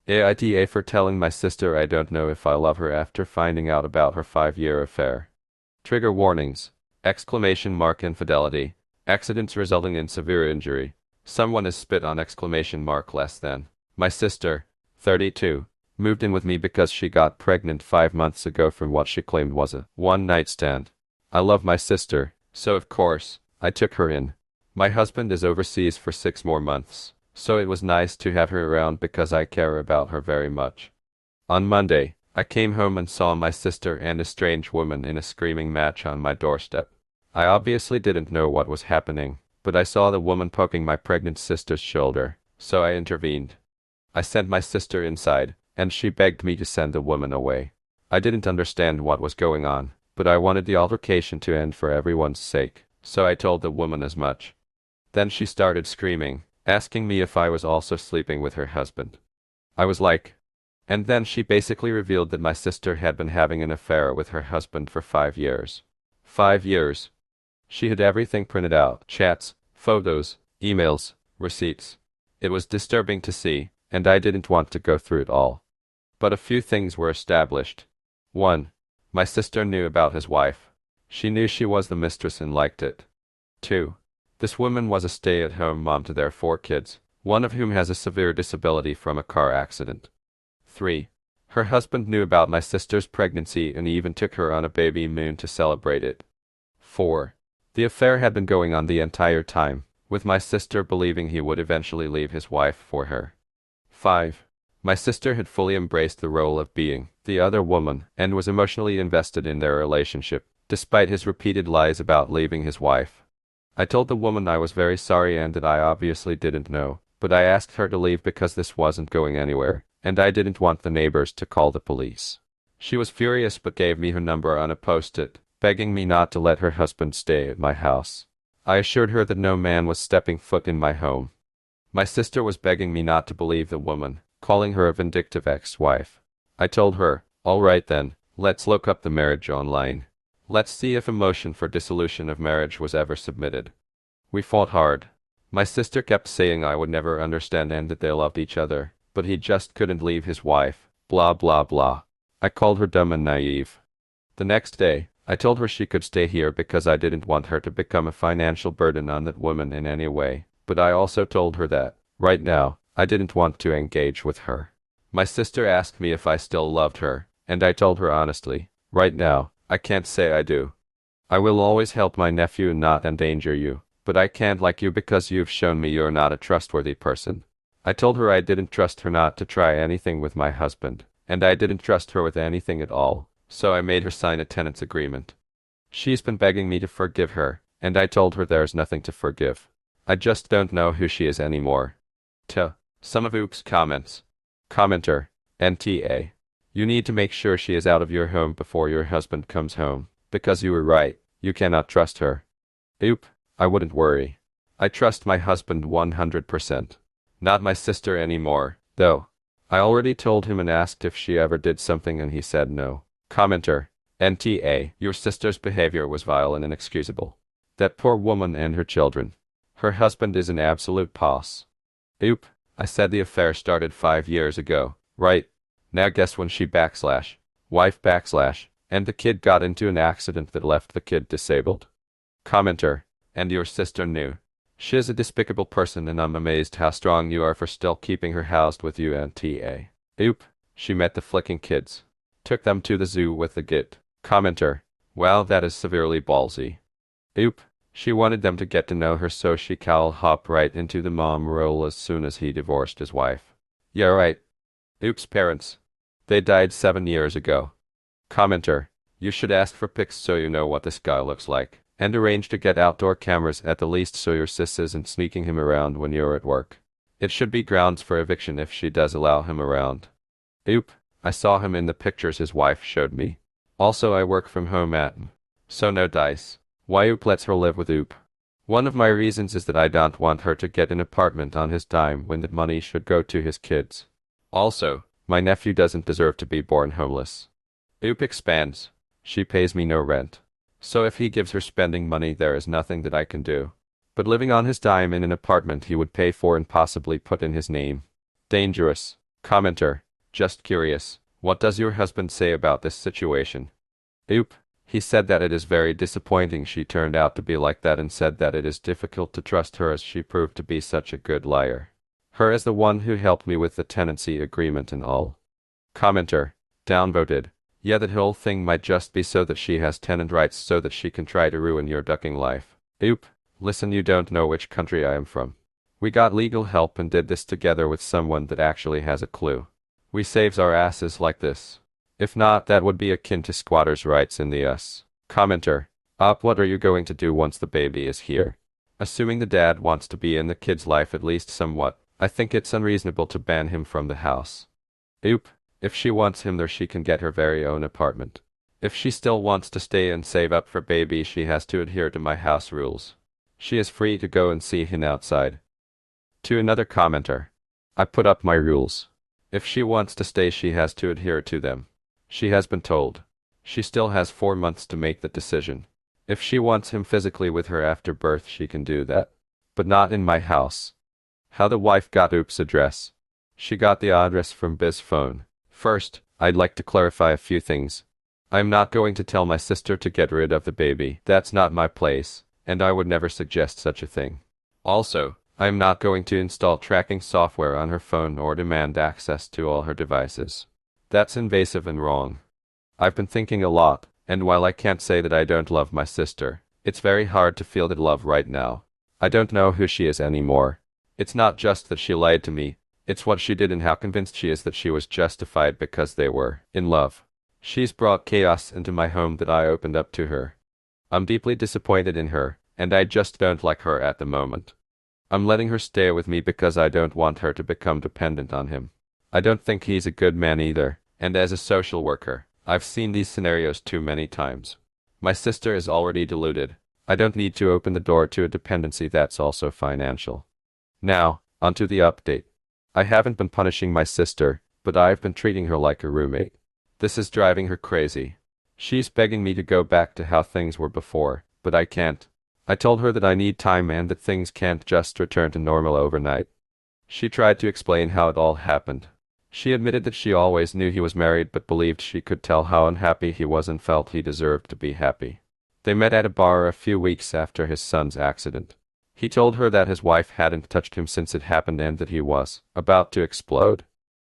AITA for telling my sister I don't know if I love her after finding out about her 5-year affair. Trigger warnings. Exclamation mark infidelity. Accidents resulting in severe injury. Someone is spit on exclamation mark less than. My sister, 32, moved in with me because she got pregnant 5 months ago from what she claimed was a one-night stand. I love my sister, so of course, I took her in. My husband is overseas for 6 more months, so it was nice to have her around because I care about her very much. On Monday, I came home and saw my sister and a strange woman in a screaming match on my doorstep. I obviously didn't know what was happening, but I saw the woman poking my pregnant sister's shoulder, so I intervened. I sent my sister inside, and she begged me to send the woman away. I didn't understand what was going on, but I wanted the altercation to end for everyone's sake, so I told the woman as much. Then she started screaming, asking me if I was also sleeping with her husband. I was like, and then she basically revealed that my sister had been having an affair with her husband for 5 years. 5 years. She had everything printed out, chats, photos, emails, receipts. It was disturbing to see, and I didn't want to go through it all. But a few things were established. 1. My sister knew about his wife. She knew she was the mistress and liked it. 2. This woman was a stay-at-home mom to their 4 kids, one of whom has a severe disability from a car accident. 3. Her husband knew about my sister's pregnancy and even took her on a baby moon to celebrate it. 4. The affair had been going on the entire time, with my sister believing he would eventually leave his wife for her. 5. My sister had fully embraced the role of being the other woman and was emotionally invested in their relationship, despite his repeated lies about leaving his wife. I told the woman I was very sorry and that I obviously didn't know, but I asked her to leave because this wasn't going anywhere, and I didn't want the neighbors to call the police. She was furious but gave me her number on a post-it, begging me not to let her husband stay at my house. I assured her that no man was stepping foot in my home. My sister was begging me not to believe the woman, calling her a vindictive ex-wife. I told her, all right then, let's look up the marriage online. Let's see if a motion for dissolution of marriage was ever submitted. We fought hard. My sister kept saying I would never understand and that they loved each other, but he just couldn't leave his wife, blah blah blah. I called her dumb and naive. The next day, I told her she could stay here because I didn't want her to become a financial burden on that woman in any way, but I also told her that, right now, I didn't want to engage with her. My sister asked me if I still loved her, and I told her honestly, right now, I can't say I do. I will always help my nephew and not endanger you, but I can't like you because you've shown me you're not a trustworthy person. I told her I didn't trust her not to try anything with my husband, and I didn't trust her with anything at all, so I made her sign a tenants agreement. She's been begging me to forgive her, and I told her there's nothing to forgive. I just don't know who she is anymore. Some of Oop's comments. Commenter, NTA. You need to make sure she is out of your home before your husband comes home, because you were right, you cannot trust her. Oop, I wouldn't worry. I trust my husband 100%. Not my sister anymore, though. I already told him and asked if she ever did something and he said no. Commenter, NTA. Your sister's behavior was vile and inexcusable. That poor woman and her children. Her husband is an absolute boss. Oop, I said the affair started 5 years ago, right? Now guess when she wife and the kid got into an accident that left the kid disabled. Commenter, and your sister knew. She is a despicable person and I'm amazed how strong you are for still keeping her housed with you. NTA. Oop, she met the flicking kids. Took them to the zoo with the git. Commenter, wow, that is severely ballsy. Oop, she wanted them to get to know her so she could hop right into the mom role as soon as he divorced his wife. Yeah right. Oop's parents. They died 7 years ago. Commenter, you should ask for pics so you know what this guy looks like, and arrange to get outdoor cameras at the least so your sis isn't sneaking him around when you're at work. It should be grounds for eviction if she does allow him around. Oop, I saw him in the pictures his wife showed me. Also I work from home so no dice. Why Oop lets her live with Oop. One of my reasons is that I don't want her to get an apartment on his dime when that money should go to his kids. Also, my nephew doesn't deserve to be born homeless. Oop expands. She pays me no rent. So if he gives her spending money there is nothing that I can do. But living on his dime in an apartment he would pay for and possibly put in his name. Dangerous. Commenter. Just curious. What does your husband say about this situation? Oop. He said that it is very disappointing she turned out to be like that and said that it is difficult to trust her as she proved to be such a good liar. Her as the one who helped me with the tenancy agreement and all. Commenter. Downvoted. Yeah, that whole thing might just be so that she has tenant rights so that she can try to ruin your ducking life. Oop. Listen, you don't know which country I am from. We got legal help and did this together with someone that actually has a clue. We saves our asses like this. If not, that would be akin to squatters' rights in the US. Commenter. What are you going to do once the baby is here? Assuming the dad wants to be in the kid's life at least somewhat, I think it's unreasonable to ban him from the house. Oop. If she wants him there, she can get her very own apartment. If she still wants to stay and save up for baby, she has to adhere to my house rules. She is free to go and see him outside. To another commenter. I put up my rules. If she wants to stay, she has to adhere to them. She has been told. She still has 4 months to make the decision. If she wants him physically with her after birth, she can do that. But not in my house. How the wife got Oop's address. She got the address from Biz's phone. First, I'd like to clarify a few things. I'm not going to tell my sister to get rid of the baby. That's not my place, and I would never suggest such a thing. Also, I'm not going to install tracking software on her phone or demand access to all her devices. That's invasive and wrong. I've been thinking a lot, and while I can't say that I don't love my sister, it's very hard to feel that love right now. I don't know who she is anymore. It's not just that she lied to me, it's what she did and how convinced she is that she was justified because they were in love. She's brought chaos into my home that I opened up to her. I'm deeply disappointed in her, and I just don't like her at the moment. I'm letting her stay with me because I don't want her to become dependent on him. I don't think he's a good man either, and as a social worker, I've seen these scenarios too many times. My sister is already deluded. I don't need to open the door to a dependency that's also financial. Now, onto the update. I haven't been punishing my sister, but I've been treating her like a roommate. This is driving her crazy. She's begging me to go back to how things were before, but I can't. I told her that I need time and that things can't just return to normal overnight. She tried to explain how it all happened. She admitted that she always knew he was married but believed she could tell how unhappy he was and felt he deserved to be happy. They met at a bar a few weeks after his son's accident. He told her that his wife hadn't touched him since it happened and that he was about to explode.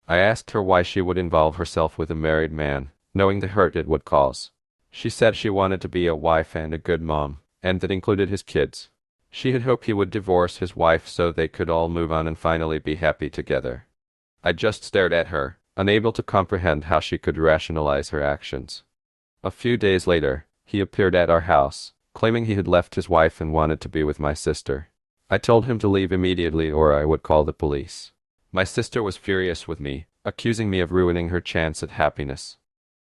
I asked her why she would involve herself with a married man, knowing the hurt it would cause. She said she wanted to be a wife and a good mom, and that included his kids. She had hoped he would divorce his wife so they could all move on and finally be happy together. I just stared at her, unable to comprehend how she could rationalize her actions. A few days later, he appeared at our house, claiming he had left his wife and wanted to be with my sister. I told him to leave immediately or I would call the police. My sister was furious with me, accusing me of ruining her chance at happiness.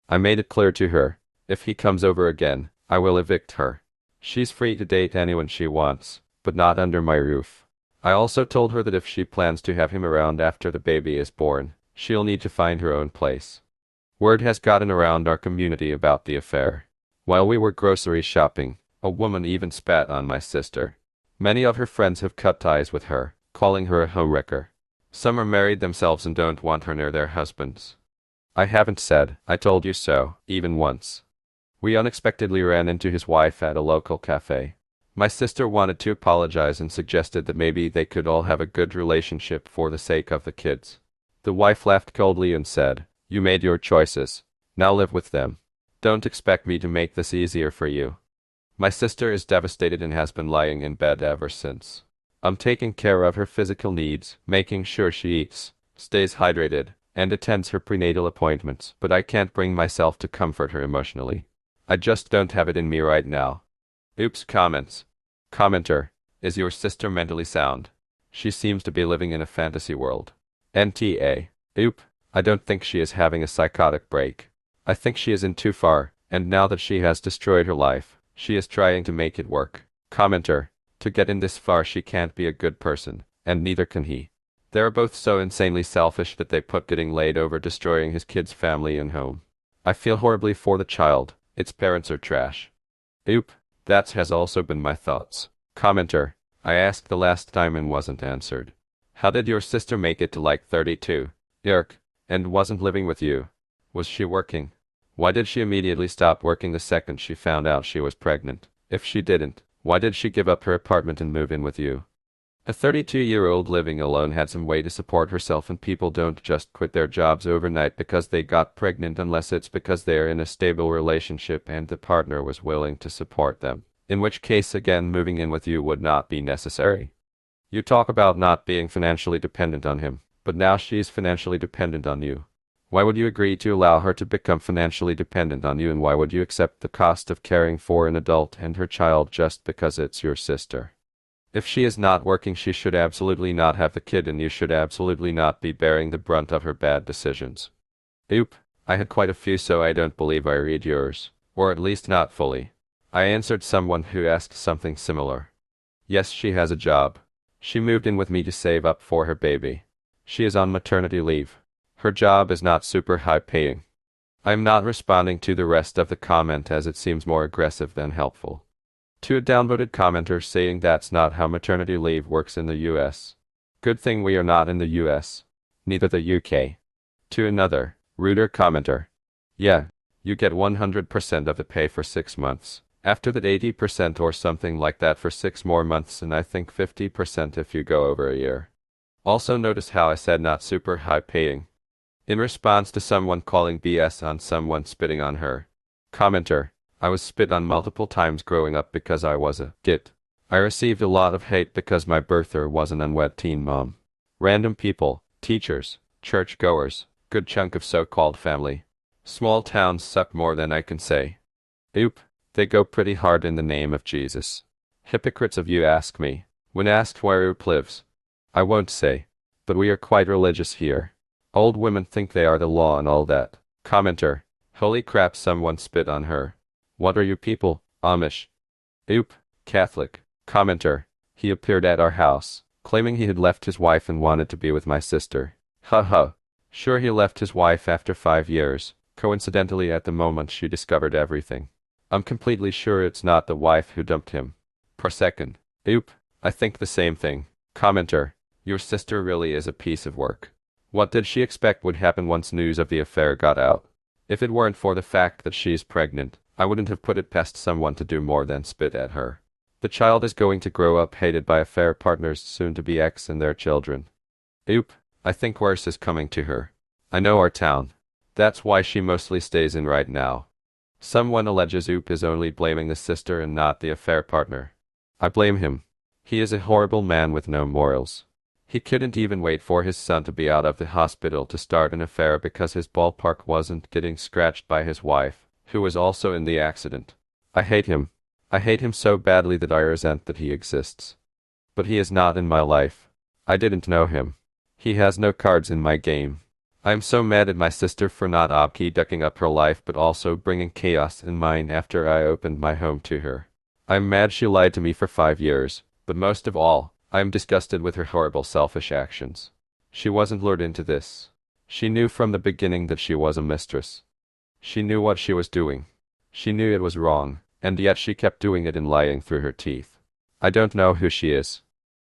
I made it clear to her, if he comes over again, I will evict her. She's free to date anyone she wants, but not under my roof. I also told her that if she plans to have him around after the baby is born, she'll need to find her own place. Word has gotten around our community about the affair. While we were grocery shopping, a woman even spat on my sister. Many of her friends have cut ties with her, calling her a homewrecker. Some are married themselves and don't want her near their husbands. I haven't said, "I told you so," even once. We unexpectedly ran into his wife at a local cafe. My sister wanted to apologize and suggested that maybe they could all have a good relationship for the sake of the kids. The wife laughed coldly and said, "You made your choices. Now live with them. Don't expect me to make this easier for you." My sister is devastated and has been lying in bed ever since. I'm taking care of her physical needs, making sure she eats, stays hydrated, and attends her prenatal appointments, but I can't bring myself to comfort her emotionally. I just don't have it in me right now. Oops comments. Commenter. Is your sister mentally sound? She seems to be living in a fantasy world. NTA. Oop. I don't think she is having a psychotic break. I think she is in too far, and now that she has destroyed her life, she is trying to make it work. Commenter. To get in this far she can't be a good person, and neither can he. They are both so insanely selfish that they put getting laid over destroying his kid's family and home. I feel horribly for the child. Its parents are trash. Oop. That has also been my thoughts. Commenter. I asked the last time and wasn't answered. How did your sister make it to like 32? Yerk. And wasn't living with you. Was she working? Why did she immediately stop working the second she found out she was pregnant? If she didn't, why did she give up her apartment and move in with you? A 32-year-old living alone had some way to support herself, and people don't just quit their jobs overnight because they got pregnant unless it's because they're in a stable relationship and the partner was willing to support them. In which case, again, moving in with you would not be necessary. You talk about not being financially dependent on him, but now she's financially dependent on you. Why would you agree to allow her to become financially dependent on you, and why would you accept the cost of caring for an adult and her child just because it's your sister? If she is not working, she should absolutely not have the kid, and you should absolutely not be bearing the brunt of her bad decisions. Oop, I had quite a few, so I don't believe I read yours. Or at least not fully. I answered someone who asked something similar. Yes, she has a job. She moved in with me to save up for her baby. She is on maternity leave. Her job is not super high paying. I'm not responding to the rest of the comment as it seems more aggressive than helpful. To a downvoted commenter saying that's not how maternity leave works in the US. Good thing we are not in the US. Neither the UK. To another, ruder commenter. Yeah, you get 100% of the pay for 6 months. After that 80% or something like that for 6 more months, and I think 50% if you go over a year. Also notice how I said not super high paying. In response to someone calling BS on someone spitting on her. Commenter. I was spit on multiple times growing up because I was a git. I received a lot of hate because my birther was an unwed teen mom. Random people, teachers, churchgoers, good chunk of so-called family. Small towns suck more than I can say. Oop, they go pretty hard in the name of Jesus. Hypocrites of you ask me, when asked where Oop lives. I won't say, but we are quite religious here. Old women think they are the law and all that. Commenter. Holy crap, someone spit on her. What are you people, Amish? Oop, Catholic. Commenter. He appeared at our house, claiming he had left his wife and wanted to be with my sister. Haha. Sure, he left his wife after 5 years, coincidentally at the moment she discovered everything. I'm completely sure it's not the wife who dumped him. Per second. Oop, I think the same thing. Commenter. Your sister really is a piece of work. What did she expect would happen once news of the affair got out? If it weren't for the fact that she's pregnant, I wouldn't have put it past someone to do more than spit at her. The child is going to grow up hated by affair partners, soon to be ex and their children. Oop, I think worse is coming to her. I know our town. That's why she mostly stays in right now. Someone alleges Oop is only blaming the sister and not the affair partner. I blame him. He is a horrible man with no morals. He couldn't even wait for his son to be out of the hospital to start an affair because his ballpark wasn't getting scratched by his wife, who was also in the accident. I hate him. I hate him so badly that I resent that he exists. But he is not in my life. I didn't know him. He has no cards in my game. I am so mad at my sister for not obkey ducking up her life but also bringing chaos in mine after I opened my home to her. I'm mad she lied to me for 5 years, but most of all, I am disgusted with her horrible selfish actions. She wasn't lured into this. She knew from the beginning that she was a mistress. She knew what she was doing. She knew it was wrong, and yet she kept doing it and lying through her teeth. I don't know who she is.